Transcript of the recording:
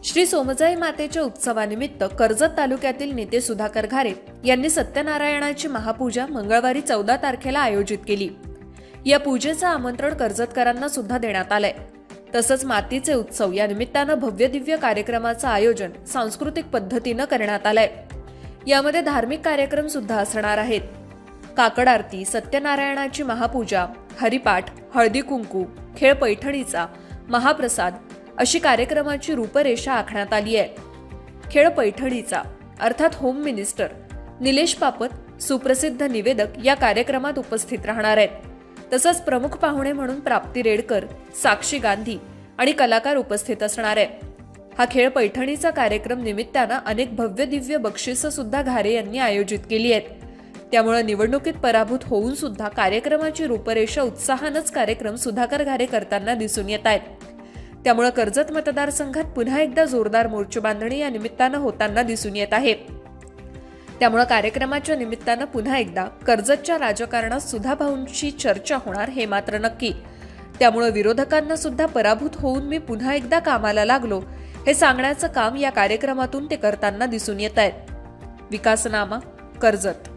श्री सोमजाई मातेच्या उत्सवानिमित्त कर्जत तालुक्यातील नेते सुधाकर घारे यांनी सत्यनारायणाची महापूजा मंगळवारी 14 तारखेला आयोजित केली। या पूजेचं आमंत्रण कर्जतकरांना सुद्धा देण्यात आलंय। तसंच मातीचे उत्सव या निमित्तानं भव्य दिव्य कार्यक्रमाचं आयोजन सांस्कृतिक पद्धतीनं करण्यात आलंय। यामध्ये धार्मिक कार्यक्रम सुद्धा असणार आहेत। काकड आरती, सत्यनारायणाची महापूजा, हरिपाठ, हळदी कुंकू, खेळ पैठणीचा, महाप्रसाद अशी कार्यक्रमाची रूपरेषा आखण्यात आली आहे। खेळ पैठणीचा अर्थात होम मिनिस्टर निलेश पापत सुप्रसिद्ध निवेदक या कार्यक्रमात उपस्थित राहणार आहेत। तसंच प्रमुख पाहुणे म्हणून प्राप्ती रेडकर, साक्षी गांधी आणि कलाकार उपस्थित असणार आहेत। हा खेळ पैठणीचा कार्यक्रम निमित्तानं अनेक भव्य दिव्य बक्षिसं सुद्धा घारे यांनी आयोजित केली आहेत। त्यामुळे निवडणुकीत पराभूत होऊन सुद्धा कार्यक्रमाची रूपरेषा उत्साहानंच कार्यक्रम सुधाकर घारे करताना दिसून येत आहेत। त्यामुळे कर्जत मतदारसंघात पुन्हा एकदा जोरदार मोर्चेबांधणी या निमित्तानं होताना दिसून येत आहे। त्यामुळे कार्यक्रमाच्या निमित्तानं पुन्हा एकदा कर्जतच्या राजकारणात सुधाभाऊंची चर्चा होणार हे मात्र नक्की। त्यामुळे विरोधकांना सुद्धा पराभूत होऊन मी पुन्हा एकदा कामाला लागलो हे सांगण्याचं काम या कार्यक्रमातून ते करताना दिसून येत आहेत। विकासनामा, कर्जत।